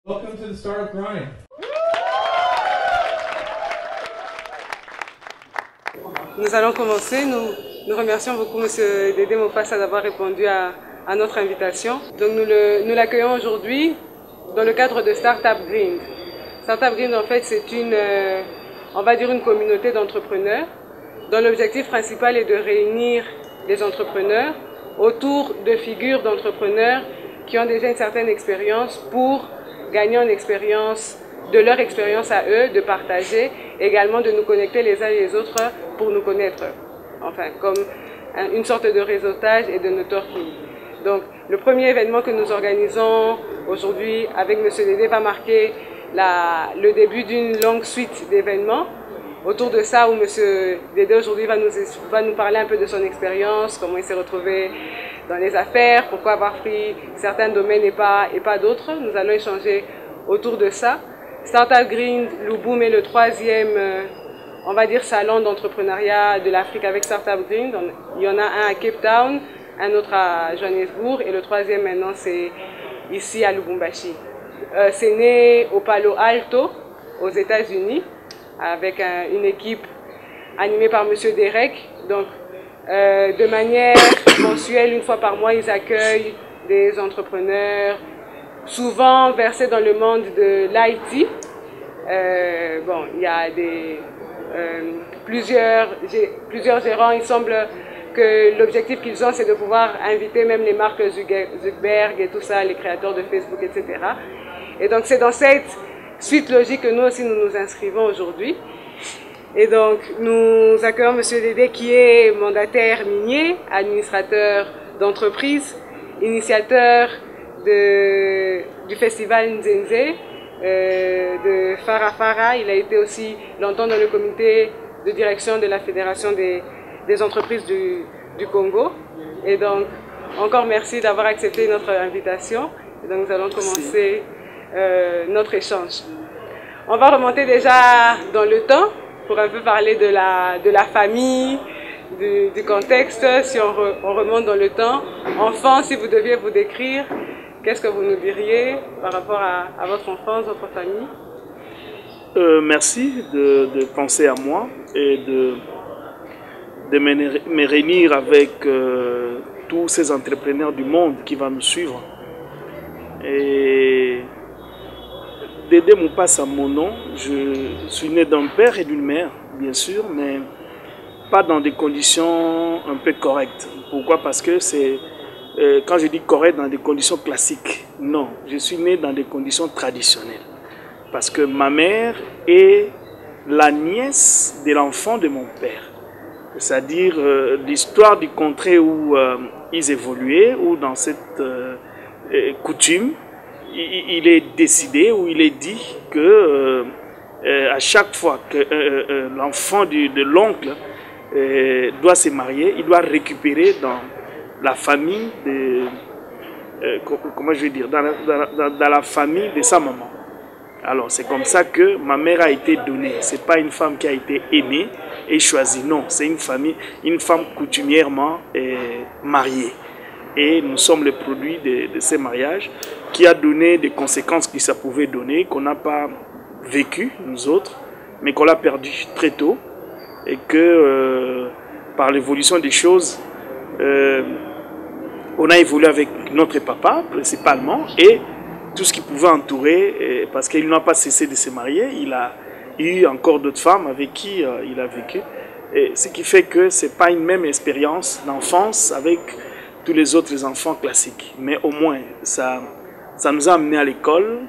Welcome to the Startup Grind. Nous allons commencer. Nous remercions beaucoup M. Dédé Mopassa d'avoir répondu à notre invitation. Donc nous l'accueillons aujourd'hui dans le cadre de Startup Grind. Startup Grind, en fait, c'est on va dire une communauté d'entrepreneurs dont l'objectif principal est de réunir les entrepreneurs autour de figures d'entrepreneurs qui ont déjà une certaine expérience pour gagner en expérience, de leur expérience à eux, de partager, également de nous connecter les uns et les autres pour nous connaître. Enfin, comme une sorte de réseautage et de networking. Donc, le premier événement que nous organisons aujourd'hui avec M. Dédé va marquer le début d'une longue suite d'événements. Autour de ça, où M. Dédé aujourd'hui va nous parler un peu de son expérience, comment il s'est retrouvé dans les affaires, pourquoi avoir pris certains domaines et pas d'autres. Nous allons échanger autour de ça. Startup Grind, Louboum est le troisième, on va dire, salon d'entrepreneuriat de l'Afrique avec Startup Grind. Il y en a un à Cape Town, un autre à Johannesburg et le troisième maintenant c'est ici à Lubumbashi. C'est né au Palo Alto, aux États-Unis, avec une équipe animée par M. Derek. Donc, de manière mensuelle, une fois par mois, ils accueillent des entrepreneurs, souvent versés dans le monde de l'IT. Bon, il y a plusieurs gérants. Il semble que l'objectif qu'ils ont, c'est de pouvoir inviter même les marques Zuckerberg et tout ça, les créateurs de Facebook, etc. Et donc, c'est dans cette suite logique que nous aussi, nous nous inscrivons aujourd'hui. Et donc, nous accueillons M. Dédé qui est mandataire minier, administrateur d'entreprise, initiateur du festival Nzenze, de Farafara. Il a été aussi longtemps dans le comité de direction de la Fédération des entreprises du Congo. Et donc, encore merci d'avoir accepté notre invitation. Et donc, nous allons commencer notre échange. On va remonter déjà dans le temps pour un peu parler de la famille, du contexte. Si on remonte dans le temps, enfant, si vous deviez vous décrire, qu'est-ce que vous nous diriez par rapport à votre enfance, votre famille? Merci de penser à moi et de me réunir avec tous ces entrepreneurs du monde qui vont nous suivre. Et Dédé Mopassa, mon nom, je suis né d'un père et d'une mère, bien sûr, mais pas dans des conditions un peu correctes. Pourquoi? Parce que c'est, quand je dis correct, dans des conditions classiques. Non, je suis né dans des conditions traditionnelles. Parce que ma mère est la nièce de l'enfant de mon père. C'est-à-dire l'histoire du contrée où ils évoluaient, ou dans cette coutume, il est décidé ou il est dit que à chaque fois que l'enfant de l'oncle doit se marier, il doit récupérer dans la famille comment je vais dire, dans la famille de sa maman. Alors c'est comme ça que ma mère a été donnée. C'est pas une femme qui a été aimée et choisie, non, c'est une femme coutumièrement mariée. Et nous sommes le produit de ces mariages qui a donné des conséquences que ça pouvait donner, qu'on n'a pas vécu, nous autres, mais qu'on a perdu très tôt. Et que par l'évolution des choses, on a évolué avec notre papa, principalement, et tout ce qui pouvait entourer, parce qu'il n'a pas cessé de se marier, il a eu encore d'autres femmes avec qui il a vécu. Et ce qui fait que ce n'est pas une même expérience d'enfance avec tous les autres enfants classiques. Mais au moins, ça nous a amenés à l'école.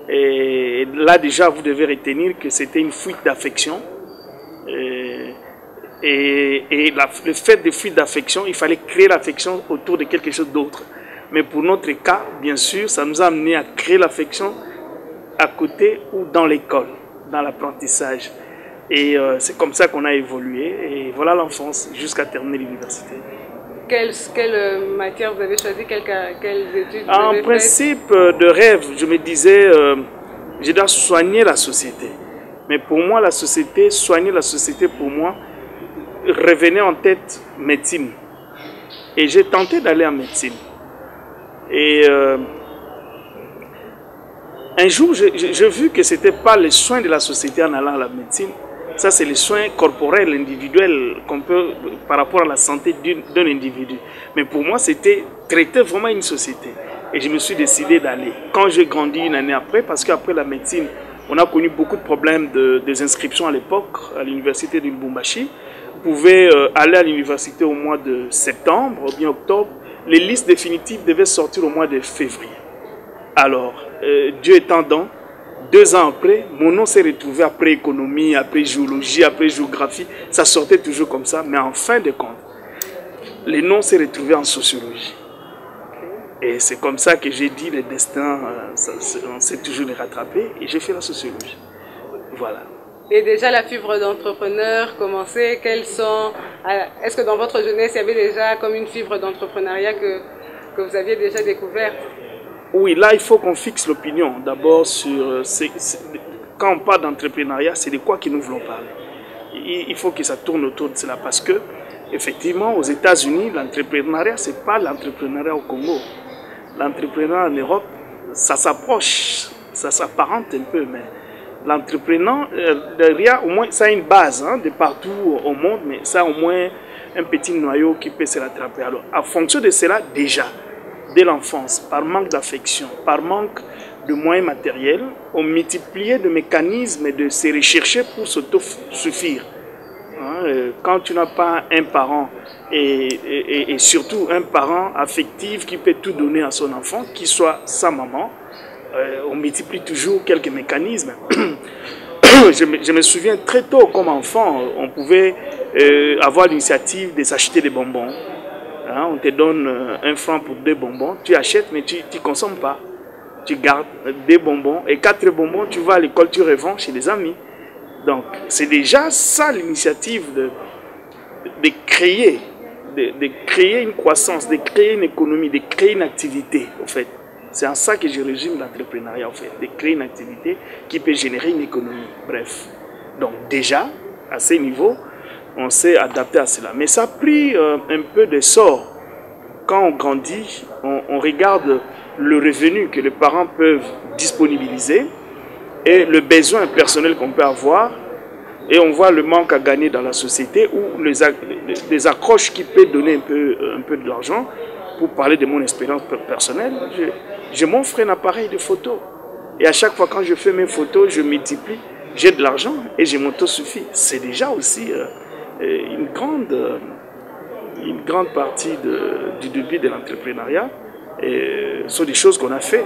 Et là, déjà, vous devez retenir que c'était une fuite d'affection. Et le fait de fuite d'affection, il fallait créer l'affection autour de quelque chose d'autre. Mais pour notre cas, bien sûr, ça nous a amené à créer l'affection à côté ou dans l'école, dans l'apprentissage. Et c'est comme ça qu'on a évolué. Et voilà l'enfance, jusqu'à terminer l'université. Quelle matière vous avez choisi? Quelles études vous En avez principe de rêve, je me disais, je dois soigner la société. Mais pour moi, la société, soigner la société, pour moi, revenait en tête médecine. Et j'ai tenté d'aller en médecine. Et un jour, j'ai vu que ce n'était pas les soins de la société en allant à la médecine. Ça, c'est les soins corporels, individuels, qu'on peut, par rapport à la santé d'un individu. Mais pour moi, c'était traiter vraiment une société. Et je me suis décidé d'aller. Quand j'ai grandi une année après, parce qu'après la médecine, on a connu beaucoup de problèmes des inscriptions à l'époque, à l'université de Lubumbashi. Vous pouvez aller à l'université au mois de septembre ou bien octobre. Les listes définitives devaient sortir au mois de février. Alors, Dieu étant dans, 2 ans après, mon nom s'est retrouvé après économie, après géologie, après géographie. Ça sortait toujours comme ça, mais en fin de compte, le nom s'est retrouvé en sociologie. Et c'est comme ça que j'ai dit, le destin, on s'est toujours rattrapé, et j'ai fait la sociologie. Voilà. Et déjà la fibre d'entrepreneur commençait, est-ce que dans votre jeunesse, il y avait déjà comme une fibre d'entrepreneuriat que vous aviez déjà découverte? Oui, là, il faut qu'on fixe l'opinion. D'abord, sur quand on parle d'entrepreneuriat, c'est de quoi que nous voulons parler. Il faut que ça tourne autour de cela, parce que, effectivement, aux États-Unis, l'entrepreneuriat, ce n'est pas l'entrepreneuriat au Congo. L'entrepreneuriat en Europe, ça s'approche, ça s'apparente un peu, mais l'entrepreneuriat, au moins, ça a une base de partout au monde, mais ça a au moins un petit noyau qui peut se rattraper. Alors, en fonction de cela, déjà, dès l'enfance, par manque d'affection, par manque de moyens matériels, on multipliait de mécanismes de se rechercher pour s'autosuffire. Quand tu n'as pas un parent et surtout un parent affectif qui peut tout donner à son enfant, qui soit sa maman, on multiplie toujours quelques mécanismes. Je me souviens très tôt comme enfant, on pouvait avoir l'initiative de s'acheter des bonbons. On te donne 1 franc pour 2 bonbons, tu achètes mais tu ne consommes pas. Tu gardes 2 bonbons et 4 bonbons, tu vas à l'école, tu revends chez des amis. Donc c'est déjà ça l'initiative de créer une croissance, de créer une économie, de créer une activité en fait. C'est en ça que je résume l'entrepreneuriat en fait, de créer une activité qui peut générer une économie. Bref, donc déjà à ce niveau, on s'est adapté à cela. Mais ça a pris un peu d'essor. Quand on grandit, on regarde le revenu que les parents peuvent disponibiliser et le besoin personnel qu'on peut avoir. Et on voit le manque à gagner dans la société ou les accroches qui peuvent donner un peu de l'argent. Pour parler de mon expérience personnelle, je m'offre un appareil de photo. Et à chaque fois quand je fais mes photos, je multiplie, j'ai de l'argent et je m'autosuffis. C'est déjà aussi une grande partie du début de l'entrepreneuriat. Ce sont des choses qu'on a fait.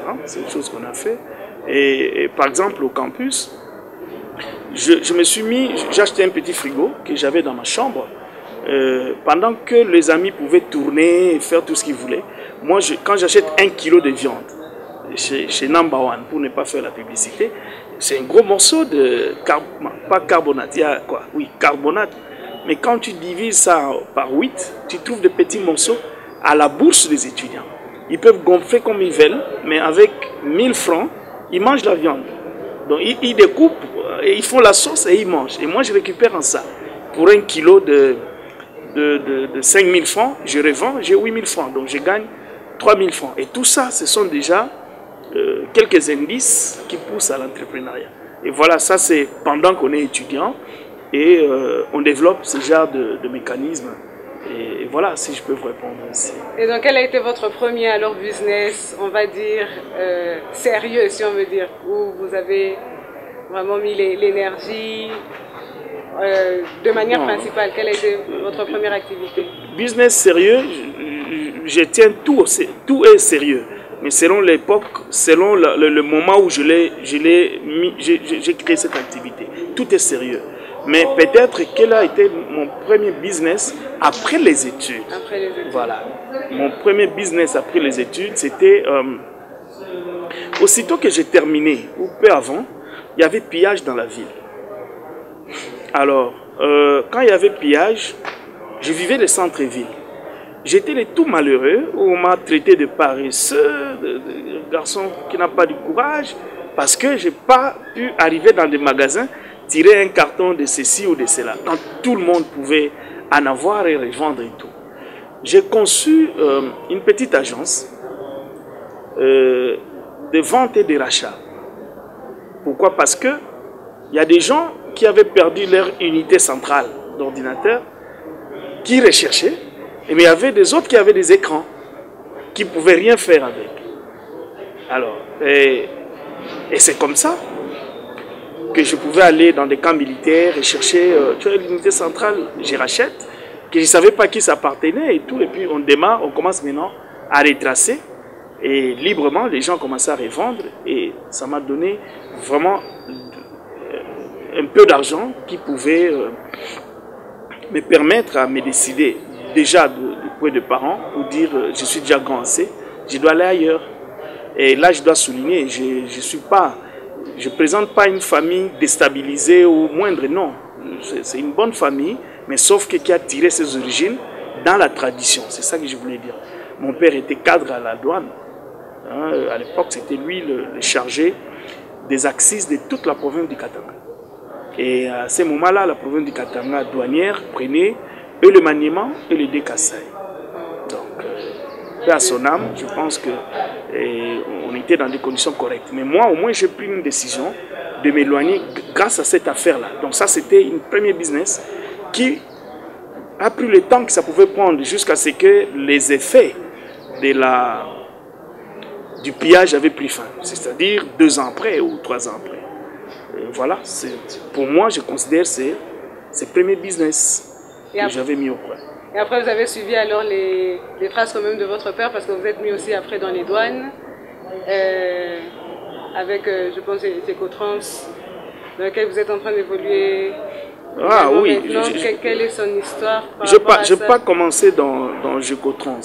Et par exemple au campus, j'ai acheté un petit frigo que j'avais dans ma chambre. Pendant que les amis pouvaient tourner et faire tout ce qu'ils voulaient, moi quand j'achète 1 kilo de viande chez Number One, pour ne pas faire la publicité, c'est un gros morceau de pas carbonate, il y a quoi? Oui, carbonate. Mais quand tu divises ça par 8, tu trouves des petits morceaux à la bourse des étudiants. Ils peuvent gonfler comme ils veulent, mais avec 1000 francs, ils mangent la viande. Donc ils découpent, et ils font la sauce et ils mangent. Et moi je récupère en ça. Pour 1 kilo de 5000 francs, je revends, j'ai 8000 francs. Donc je gagne 3000 francs. Et tout ça, ce sont déjà quelques indices qui poussent à l'entrepreneuriat. Et voilà, ça c'est pendant qu'on est étudiant et on développe ce genre de mécanismes. Et voilà, si je peux vous répondre aussi. Et donc, quel a été votre premier business, on va dire, sérieux, si on veut dire, où vous avez vraiment mis l'énergie de manière principale? Quelle a été votre première activité? Business sérieux, je tiens tout est sérieux. Mais selon l'époque, selon le moment où j'ai créé cette activité, tout est sérieux. Mais peut-être quel a été mon premier business après les études. Après les études. Voilà. Mon premier business après les études, c'était aussitôt que j'ai terminé, ou peu avant, il y avait pillage dans la ville. Alors, quand il y avait pillage, je vivais le centre-ville. J'étais le tout malheureux, où on m'a traité de paresseux, de garçon qui n'a pas du courage, parce que je n'ai pas pu arriver dans des magasins, tirer un carton de ceci ou de cela, quand tout le monde pouvait en avoir et revendre et tout. J'ai conçu une petite agence de vente et de rachat. Pourquoi? Parce que il y a des gens qui avaient perdu leur unité centrale d'ordinateur, qui recherchaient, mais il y avait des autres qui avaient des écrans, qui ne pouvaient rien faire avec. Alors, et c'est comme ça que je pouvais aller dans des camps militaires et chercher, tu vois, l'unité centrale, je rachète, que je ne savais pas qui ça appartenait et tout, et puis on démarre, on commence maintenant à retracer, et librement, les gens commençaient à revendre, et ça m'a donné vraiment un peu d'argent qui pouvait me permettre à me décider, déjà auprès de parents, pour dire, je suis déjà grand assez, je dois aller ailleurs. Et là, je dois souligner, je ne présente pas une famille déstabilisée ou moindre, non. C'est une bonne famille, mais sauf que qui a tiré ses origines dans la tradition. C'est ça que je voulais dire. Mon père était cadre à la douane. Hein, à l'époque, c'était lui le chargé des axes de toute la province du Katanga. Et à ce moment-là, la province du Katanga douanière prenait et le maniement et le décassage. Donc, à son âme, je pense que on était dans des conditions correctes. Mais moi, au moins, j'ai pris une décision de m'éloigner grâce à cette affaire-là. Donc ça, c'était une première business qui a pris le temps que ça pouvait prendre jusqu'à ce que les effets du pillage avaient pris fin. C'est-à-dire 2 ans après ou 3 ans après. Et voilà, pour moi, je considère que c'est le premier business que j'avais mis au point. Et après, vous avez suivi alors les traces quand même de votre père, parce que vous êtes mis aussi après dans les douanes, avec, je pense, Gecotrans, dans lequel vous êtes en train d'évoluer. Ah oui. Quelle est son histoire? Je n'ai pas commencé dans Gecotrans.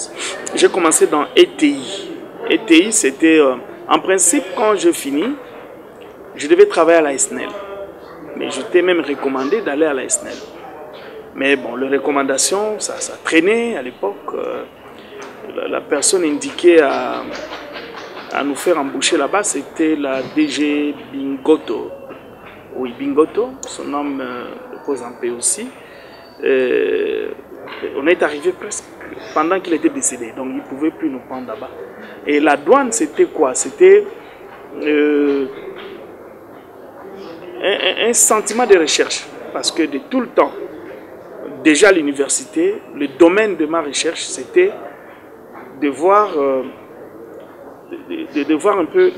J'ai commencé dans ETI. ETI, c'était, en principe, quand je finis, je devais travailler à la SNEL. Mais j'étais même recommandé d'aller à la SNEL. Mais bon, les recommandations, ça traînait à l'époque. La personne indiquée à nous faire embaucher là-bas, c'était la DG Bingoto. Oui, Bingoto, son nom repose en paix aussi. On est arrivé presque pendant qu'il était décédé, donc il ne pouvait plus nous prendre là-bas. Et la douane, c'était quoi? C'était un sentiment de recherche, parce que de tout le temps, déjà à l'université, le domaine de ma recherche, c'était de voir, de voir un peu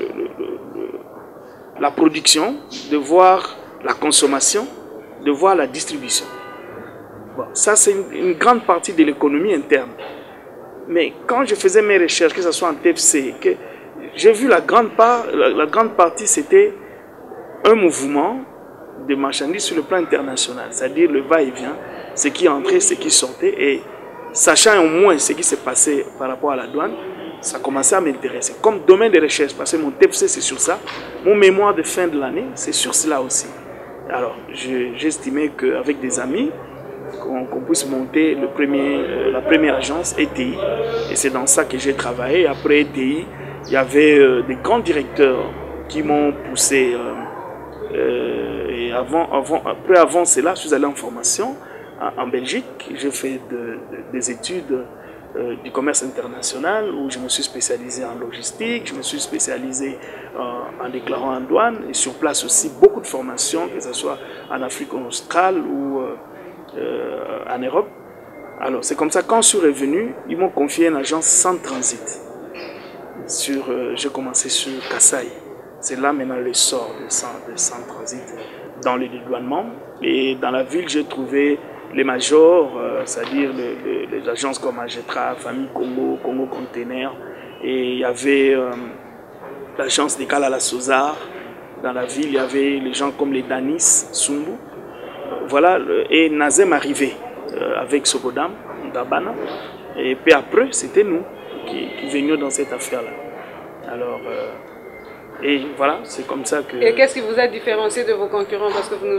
la production, de voir la consommation, de voir la distribution. Bon, ça, c'est une grande partie de l'économie interne. Mais quand je faisais mes recherches, que ce soit en TFC, j'ai vu la grande partie, c'était un mouvement de marchandises sur le plan international, c'est-à-dire le va-et-vient, ce qui entrait, ce qui sortait, et sachant au moins ce qui s'est passé par rapport à la douane, ça commençait à m'intéresser. Comme domaine de recherche, parce que mon TFC c'est sur ça, mon mémoire de fin de l'année c'est sur cela aussi. Alors j'estimais qu'avec des amis, qu'on puisse monter la première agence ETI, et c'est dans ça que j'ai travaillé. Après ETI, il y avait des grands directeurs qui m'ont poussé. Et avant cela, je suis allé en formation en Belgique. J'ai fait des études du commerce international où je me suis spécialisé en logistique, je me suis spécialisé en déclarant en douane, et sur place aussi beaucoup de formations, que ce soit en Afrique australe ou en Europe. Alors c'est comme ça, quand je suis revenu, ils m'ont confié une agence sans transit. J'ai commencé sur Kassai. C'est là maintenant l'essor de sans transit dans le dédouanement. Et dans la ville, j'ai trouvé les majors, c'est-à-dire les agences comme Agetra, Famille Congo, Congo Container. Et il y avait l'agence des Kalala Sozar. Dans la ville, il y avait les gens comme les Danis, Sumbu. Voilà, et Nazem arrivait avec Sokodam, Dabana. Et puis après, c'était nous qui venions dans cette affaire-là. Alors, et voilà, c'est comme ça que... Et qu'est-ce qui vous a différencié de vos concurrents? Parce que vous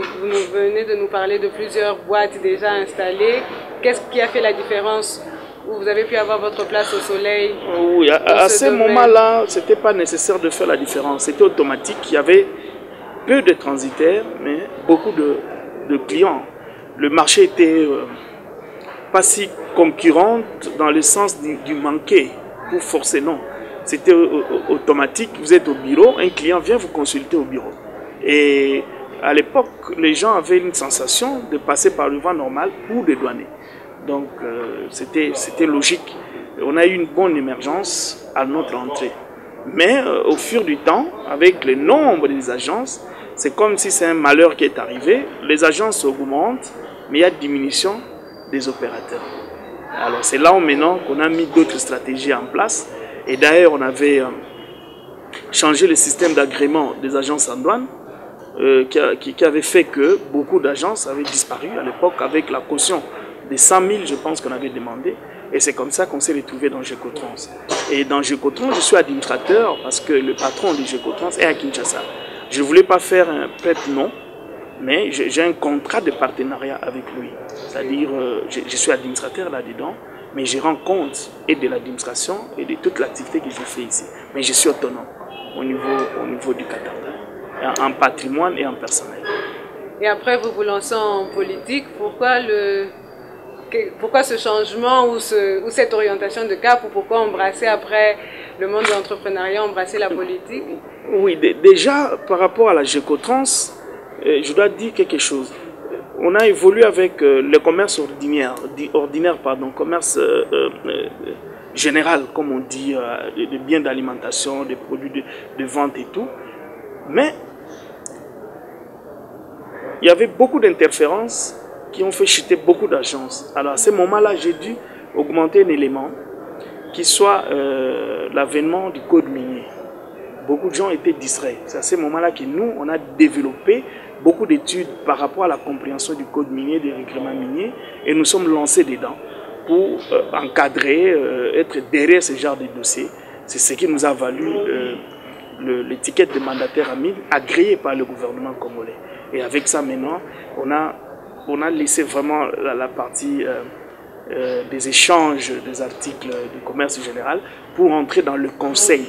venez de nous parler de plusieurs boîtes déjà installées. Qu'est-ce qui a fait la différence où vous avez pu avoir votre place au soleil? Oui, à ce moment-là, ce n'était pas nécessaire de faire la différence. C'était automatique. Il y avait peu de transitaires, mais beaucoup de clients. Le marché était pas si concurrent dans le sens du manquer pour forcer, non. C'était automatique, vous êtes au bureau, un client vient vous consulter au bureau. Et à l'époque, les gens avaient une sensation de passer par le voie normale pour des douaniers. Donc c'était logique. On a eu une bonne émergence à notre entrée. Mais au fur du temps, avec le nombre des agences, c'est comme si c'est un malheur qui est arrivé. Les agences augmentent, mais il y a diminution des opérateurs. Alors c'est là maintenant qu'on a mis d'autres stratégies en place. Et d'ailleurs, on avait changé le système d'agrément des agences en douane, qui avait fait que beaucoup d'agences avaient disparu à l'époque avec la caution des 100 000, je pense qu'on avait demandé. Et c'est comme ça qu'on s'est retrouvé dans Gécotrans. Et dans Gécotrans, je suis administrateur parce que le patron de Gécotrans est à Kinshasa. Je ne voulais pas faire un prête-nom, mais j'ai un contrat de partenariat avec lui. C'est-à-dire, je suis administrateur là-dedans, mais je rends compte et de l'administration et de toute l'activité que je fais ici. Mais je suis autonome au niveau du Katanga, en patrimoine et en personnel. Et après, vous vous lancez en politique. Pourquoi ce changement ou cette orientation de cap, ou pourquoi embrasser après le monde de l'entrepreneuriat, embrasser la politique? Oui, déjà par rapport à la Gécotrans, je dois dire quelque chose. On a évolué avec le commerce commerce général, comme on dit, de biens d'alimentation, des produits de vente et tout. Mais il y avait beaucoup d'interférences qui ont fait chuter beaucoup d'agences. Alors à ce moment-là, j'ai dû augmenter un élément qui soit l'avènement du code minier. Beaucoup de gens étaient distraits. C'est à ce moment-là que nous, on a développé beaucoup d'études par rapport à la compréhension du code minier, des règlements miniers, et nous sommes lancés dedans pour encadrer, être derrière ce genre de dossiers. C'est ce qui nous a valu l'étiquette de mandataire à mine agréée par le gouvernement congolais. Et avec ça maintenant, on a laissé vraiment la partie des échanges des articles du commerce général pour entrer dans le conseil.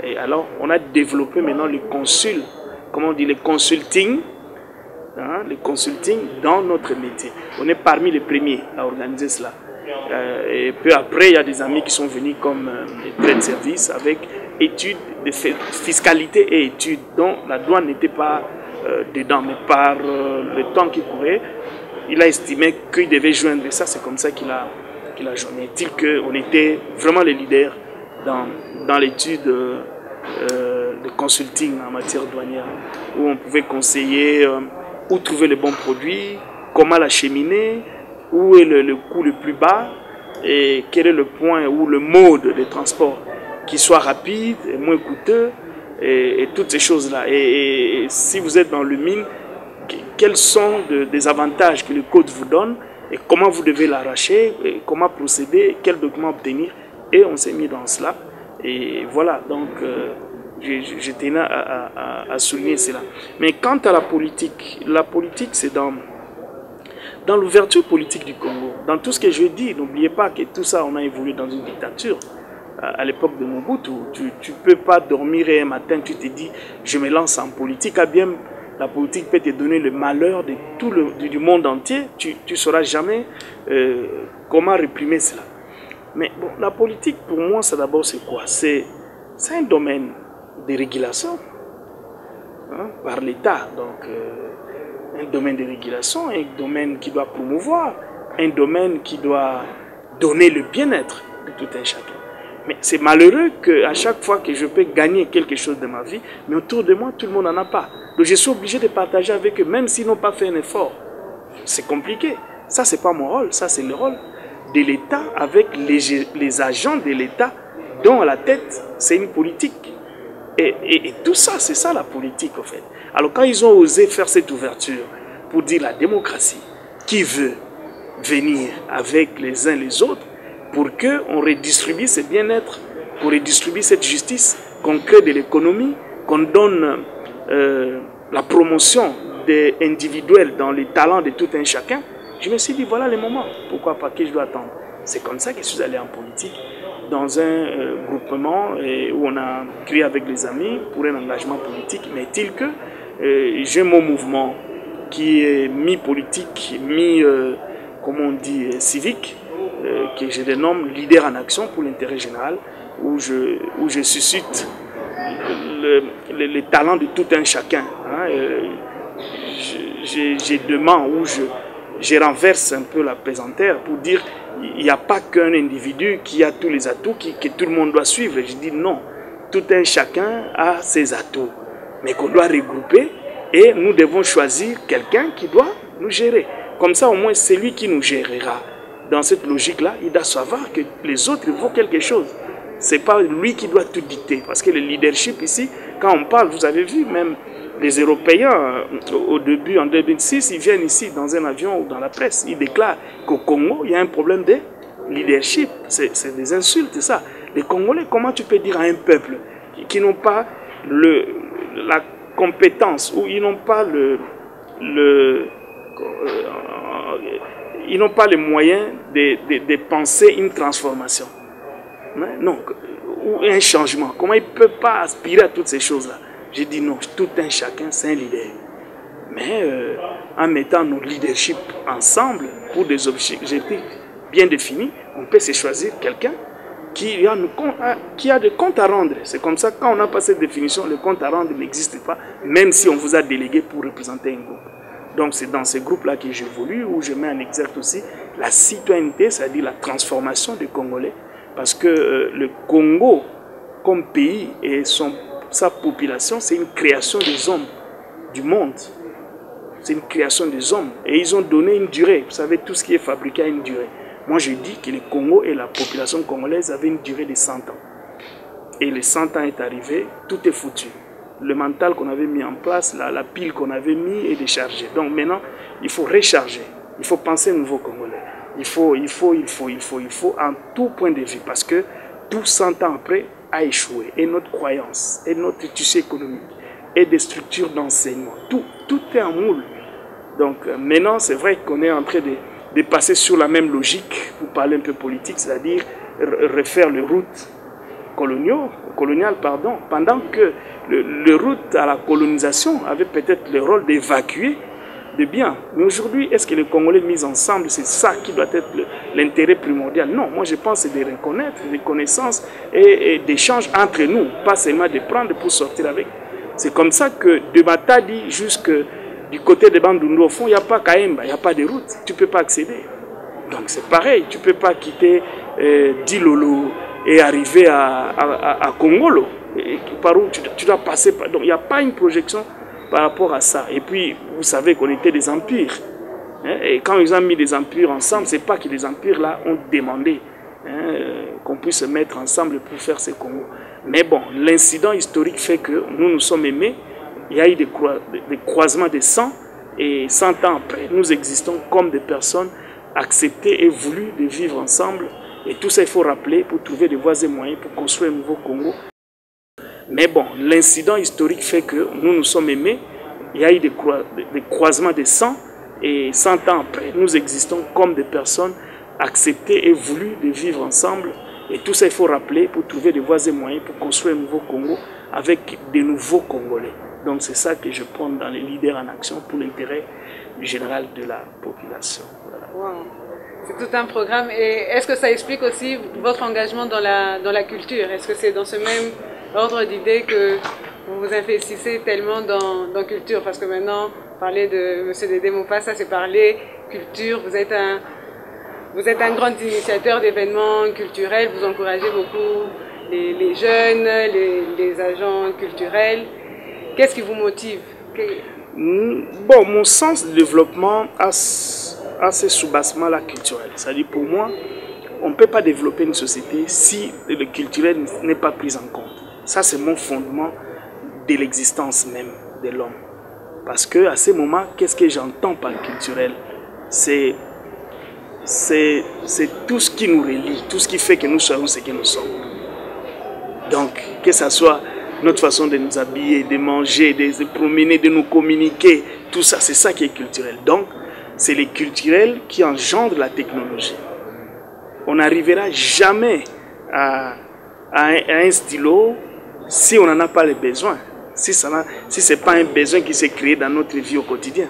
Et alors, on a développé maintenant le consul, comment on dit, le consulting dans notre métier. On est parmi les premiers à organiser cela. Et peu après, il y a des amis qui sont venus comme des traits de service avec études de fiscalité et études dont la douane n'était pas dedans, mais par le temps qui courait, il a estimé qu'il devait joindre ça. C'est comme ça qu'il a joint. Est-il qu'on était vraiment les leaders dans l'étude de consulting en matière douanière, où on pouvait conseiller où trouver le bon produit, comment l'acheminer, où est le coût le plus bas et quel est le point ou le mode de transport qui soit rapide et moins coûteux et toutes ces choses-là. Et si vous êtes dans le mine, quels sont des avantages que le code vous donne et comment vous devez l'arracher, comment procéder, quels documents obtenir. Et on s'est mis dans cela. Et voilà, donc je tenais à souligner cela. Mais quant à la politique c'est dans l'ouverture politique du Congo. Dans tout ce que je dis, n'oubliez pas que tout ça, on a évolué dans une dictature. À l'époque de Mobutu, tu ne peux pas dormir et un matin, tu te dis, je me lance en politique. Ah bien, la politique peut te donner le malheur de du monde entier. Tu ne sauras jamais comment réprimer cela. Mais bon, la politique, pour moi, ça d'abord, c'est quoi? C'est un domaine de régulation par l'État. Donc, un domaine de régulation, un domaine qui doit promouvoir, un domaine qui doit donner le bien-être de tout un chacun. Mais c'est malheureux qu'à chaque fois que je peux gagner quelque chose de ma vie, mais autour de moi, tout le monde n'en a pas. Donc je suis obligé de partager avec eux, même s'ils n'ont pas fait un effort. C'est compliqué. Ça, c'est pas mon rôle, ça, c'est le rôle de l'État avec les agents de l'État dont à la tête, c'est une politique. Et tout ça, c'est ça la politique, en fait. Alors quand ils ont osé faire cette ouverture pour dire la démocratie, qui veut venir avec les uns les autres, pour qu'on redistribue ce bien-être, qu'on redistribue cette justice, qu'on crée de l'économie, qu'on donne la promotion des individuels dans les talents de tout un chacun, je me suis dit, voilà le moment. Pourquoi pas que je dois attendre? C'est comme ça que je suis allé en politique, dans un groupement où on a créé avec les amis pour un engagement politique. Mais est-il que j'ai mon mouvement qui est mi-politique, comment on dit, civique, que je dénomme Leader en Action pour l'intérêt général, où je suscite le talent de tout un chacun. Hein. Je demande ou je renverse un peu la plaisanterie pour dire il n'y a pas qu'un individu qui a tous les atouts que tout le monde doit suivre. Je dis non, tout un chacun a ses atouts, mais qu'on doit regrouper et nous devons choisir quelqu'un qui doit nous gérer. Comme ça, au moins, c'est lui qui nous gérera. Dans cette logique-là, il doit savoir que les autres vaut quelque chose. Ce n'est pas lui qui doit tout dicter. Parce que le leadership ici, quand on parle, vous avez vu, même les Européens, au début, en 2006, ils viennent ici dans un avion ou dans la presse. Ils déclarent qu'au Congo, il y a un problème de leadership. C'est des insultes, ça. Les Congolais, comment tu peux dire à un peuple qui n'ont pas la compétence ou ils n'ont pas ils n'ont pas les moyens de penser une transformation, non, ou un changement. Comment ils ne peuvent pas aspirer à toutes ces choses-là? J'ai dit non, tout un chacun, c'est un leader. Mais en mettant nos leaderships ensemble pour des objectifs bien définis, on peut se choisir quelqu'un qui a des comptes à rendre. C'est comme ça, quand on n'a pas cette définition, le compte à rendre n'existe pas, même si on vous a délégué pour représenter un groupe. Donc c'est dans ces groupes-là que j'évolue, où je mets en exergue aussi la citoyenneté, c'est-à-dire la transformation des Congolais. Parce que le Congo, comme pays et sa population, c'est une création des hommes du monde. C'est une création des hommes. Et ils ont donné une durée. Vous savez, tout ce qui est fabriqué a une durée. Moi, je dis que le Congo et la population congolaise avaient une durée de 100 ans. Et les 100 ans est arrivé, tout est foutu. Le mental qu'on avait mis en place, la pile qu'on avait mis est déchargée. Donc maintenant, il faut recharger. Il faut penser nouveau Congolais. Il faut en tout point de vue. Parce que tout 100 ans après a échoué. Et notre croyance, et notre tissu économique, et des structures d'enseignement. Tout est en moule. Donc maintenant, c'est vrai qu'on est en train de passer sur la même logique, pour parler un peu politique, c'est-à-dire refaire les routes coloniales, pendant que le route à la colonisation avait peut-être le rôle d'évacuer des biens. Mais aujourd'hui, est-ce que les Congolais mis ensemble, c'est ça qui doit être l'intérêt primordial? Non, moi je pense que c'est de reconnaître, des connaissances et d'échanges entre nous, pas seulement de prendre pour sortir avec. C'est comme ça que de Matadi jusque du côté de Bandundu, au fond, il n'y a pas Kaemba, il n'y a pas de route, tu ne peux pas accéder. Donc c'est pareil, tu ne peux pas quitter Dilolo et arriver à Congolo, par où tu dois passer. Donc il n'y a pas une projection par rapport à ça. Et puis, vous savez qu'on était des empires. Et quand ils ont mis des empires ensemble, ce n'est pas que les empires-là ont demandé qu'on puisse se mettre ensemble pour faire ces Congos. Mais bon, l'incident historique fait que nous sommes aimés. Il y a eu des croisements de sang. Et 100 ans après, nous existons comme des personnes acceptées et voulues de vivre ensemble. Et tout ça, il faut rappeler pour trouver des voies et moyens pour construire un nouveau Congo. Mais bon, l'incident historique fait que nous sommes aimés. Il y a eu des croisements de sang. Et 100 ans après, nous existons comme des personnes acceptées et voulues de vivre ensemble. Et tout ça, il faut rappeler pour trouver des voies et moyens pour construire un nouveau Congo avec des nouveaux Congolais. Donc c'est ça que je prends dans les leaders en action pour l'intérêt général de la population. Voilà. Wow. C'est tout un programme. Et est-ce que ça explique aussi votre engagement dans la culture? Est-ce que c'est dans ce même ordre d'idée que vous vous investissez tellement dans la culture? Parce que maintenant, parler de M. Dédé Mopassa, c'est parler culture. Vous êtes un grand initiateur d'événements culturels. Vous encouragez beaucoup les jeunes, les agents culturels. Qu'est-ce qui vous motive? Bon, mon sens de développement a ce soubassement-là culturel. C'est-à-dire, pour moi, on ne peut pas développer une société si le culturel n'est pas pris en compte. Ça, c'est mon fondement de l'existence même de l'homme. Parce qu'à ce moment, qu'est-ce que j'entends par culturel? C'est tout ce qui nous relie, tout ce qui fait que nous soyons ce que nous sommes. Donc, que ce soit notre façon de nous habiller, de manger, de se promener, de nous communiquer, tout ça, c'est ça qui est culturel. Donc, c'est les culturels qui engendrent la technologie. On n'arrivera jamais à un stylo si on n'en a pas les besoins. Si ce n'est pas un besoin qui s'est créé dans notre vie au quotidien.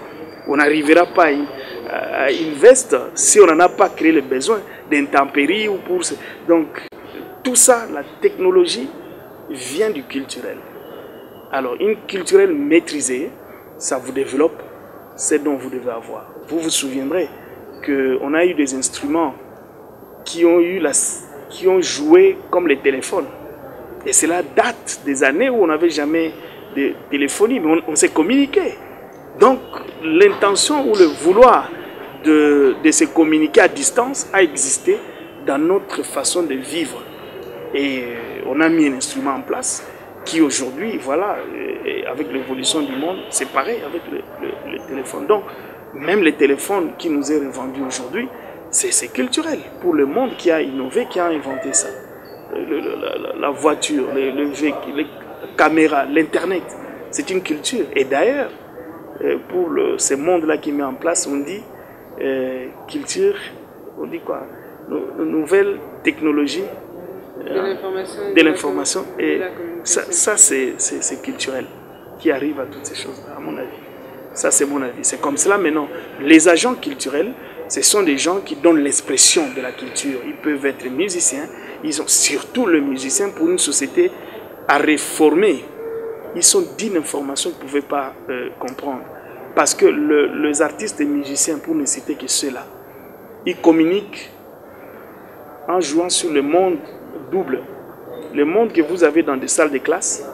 On n'arrivera pas à une veste si on n'en a pas créé le besoin d'intempéries ou pour... Donc, tout ça, la technologie, vient du culturel. Alors, une culturelle maîtrisée, ça vous développe ce dont vous devez avoir. Vous vous souviendrez qu'on a eu des instruments qui ont joué comme les téléphones. Et cela date des années où on n'avait jamais de téléphonie, mais on s'est communiqué. Donc, l'intention ou le vouloir de se communiquer à distance a existé dans notre façon de vivre. Et on a mis un instrument en place qui aujourd'hui, voilà, avec l'évolution du monde, c'est pareil avec le téléphone. Donc, même les téléphones qui nous est revendu aujourd'hui, c'est culturel pour le monde qui a innové, qui a inventé ça. La voiture, le véhicule, les caméras, l'internet, c'est une culture. Et d'ailleurs, pour ce monde-là qui met en place, on dit culture, on dit quoi? Nouvelles technologies de l'information. Et ça c'est culturel qui arrive à toutes ces choses, à mon avis. Ça, c'est mon avis. C'est comme cela maintenant. Les agents culturels, ce sont des gens qui donnent l'expression de la culture. Ils peuvent être musiciens. Ils ont surtout le musicien pour une société à réformer. Ils sont d'une information que vous ne pouvez pas comprendre. Parce que les artistes et musiciens, pour ne citer que ceux-là, ils communiquent en jouant sur le monde double. Le monde que vous avez dans des salles de classe,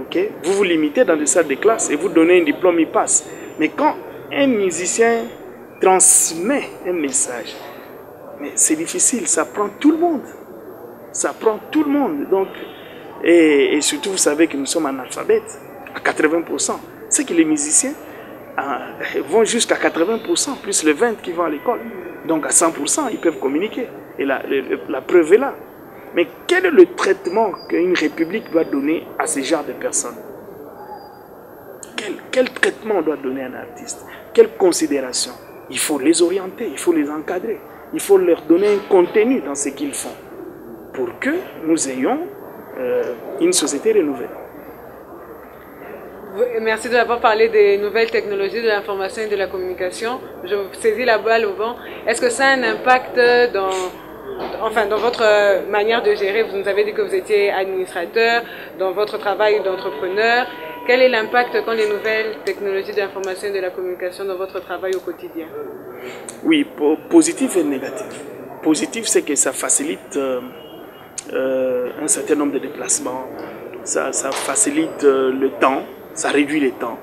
okay? Vous vous limitez dans des salles de classe et vous donnez un diplôme, il passe. Mais quand un musicien transmet un message, c'est difficile, ça prend tout le monde. Ça prend tout le monde. Donc, et surtout, vous savez que nous sommes analphabètes à 80%. C'est que les musiciens vont jusqu'à 80%, plus les 20 qui vont à l'école. Donc à 100%, ils peuvent communiquer. Et la preuve est là. Mais quel est le traitement qu'une république doit donner à ce genre de personnes? Quel traitement on doit donner à un artiste? Quelle considération? Il faut les orienter, il faut les encadrer. Il faut leur donner un contenu dans ce qu'ils font pour que nous ayons une société renouvelée. Merci d'avoir parlé des nouvelles technologies de l'information et de la communication. Je saisis la balle au vent. Est-ce que ça a un impact dans votre manière de gérer? Vous nous avez dit que vous étiez administrateur, dans votre travail d'entrepreneur. Quel est l'impact quand les nouvelles technologies de l'information et de la communication dans votre travail au quotidien? Oui, positif et négatif. Positif, c'est que ça facilite un certain nombre de déplacements, ça facilite le temps, ça réduit le temps.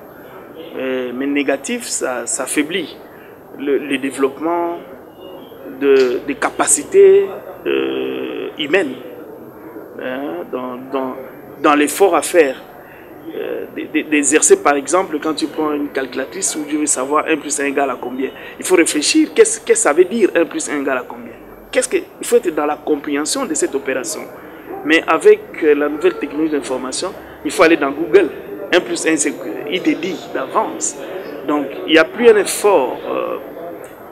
Mais négatif, ça affaiblit le développement des capacités humaines, hein, dans l'effort à faire. D'exercer par exemple, quand tu prends une calculatrice où tu veux savoir 1 plus 1 égale à combien, il faut réfléchir, qu'est-ce que ça veut dire 1 plus 1 égale à combien? Il faut être dans la compréhension de cette opération. Mais avec la nouvelle technologie d'information, il faut aller dans Google. 1 plus 1, il te dit d'avance. Donc il n'y a plus un effort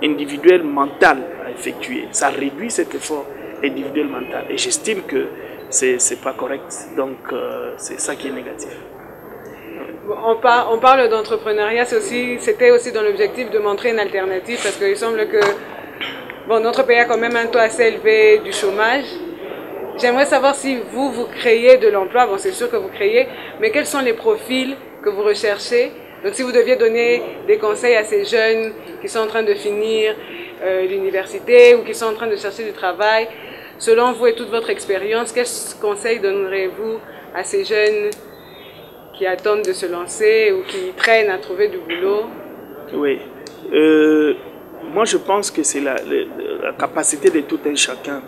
individuel mental à effectuer. Ça réduit cet effort individuel mental. Et j'estime que ce n'est pas correct. Donc c'est ça qui est négatif. On parle d'entrepreneuriat, c'était aussi dans l'objectif de montrer une alternative, parce qu'il semble que notre pays a quand même un taux assez élevé du chômage. J'aimerais savoir si vous créez de l'emploi. Bon, c'est sûr que vous créez, mais quels sont les profils que vous recherchez? Donc si vous deviez donner des conseils à ces jeunes qui sont en train de finir l'université ou qui sont en train de chercher du travail, selon vous et toute votre expérience, quels conseils donnerez-vous à ces jeunes qui attendent de se lancer ou qui traînent à trouver du boulot? Oui. Moi, je pense que c'est la capacité de tout un chacun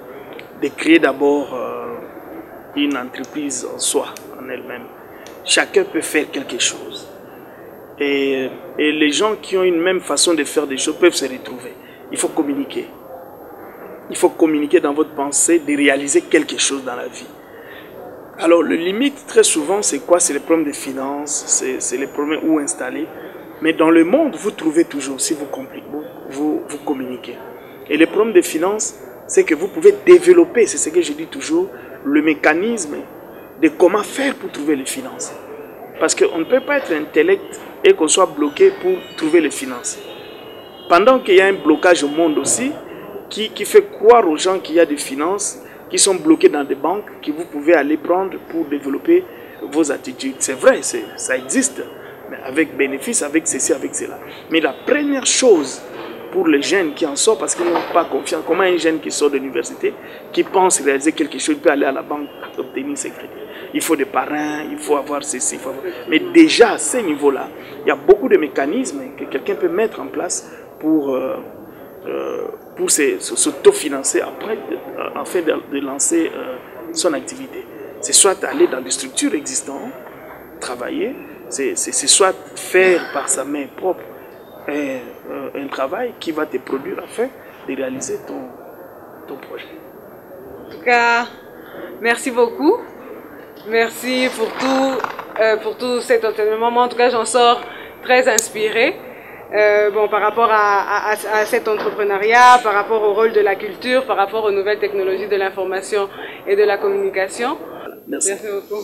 de créer d'abord une entreprise en soi, en elle-même. Chacun peut faire quelque chose. Et les gens qui ont une même façon de faire des choses peuvent se retrouver. Il faut communiquer. Il faut communiquer dans votre pensée, de réaliser quelque chose dans la vie. Alors, le limite, très souvent, c'est quoi? C'est les problèmes de finances, c'est les problèmes où installer. Mais dans le monde, vous trouvez toujours, si vous communiquez. Et le problème de finances, c'est que vous pouvez développer, c'est ce que je dis toujours, le mécanisme de comment faire pour trouver les finances. Parce qu'on ne peut pas être intellect et qu'on soit bloqué pour trouver les finances. Pendant qu'il y a un blocage au monde aussi, qui fait croire aux gens qu'il y a des finances qui sont bloquées dans des banques, que vous pouvez aller prendre pour développer vos attitudes. C'est vrai, ça existe, mais avec bénéfice, avec ceci, avec cela. Mais la première chose pour les jeunes qui en sortent parce qu'ils n'ont pas confiance, comment un jeune qui sort de l'université, qui pense réaliser quelque chose, il peut aller à la banque obtenir ses crédits. Il faut des parrains, il faut avoir ceci, il faut avoir... Mais déjà à ce niveau-là, il y a beaucoup de mécanismes que quelqu'un peut mettre en place pour s'autofinancer après, afin de lancer son activité. C'est soit aller dans des structures existantes, travailler, c'est soit faire par sa main propre un travail qui va te produire afin de réaliser ton projet. En tout cas, merci beaucoup. Merci pour tout cet enseignement. Moi, en tout cas, j'en sors très inspirée. Bon, par rapport à cet entrepreneuriat, par rapport au rôle de la culture, par rapport aux nouvelles technologies de l'information et de la communication. Merci. Merci beaucoup.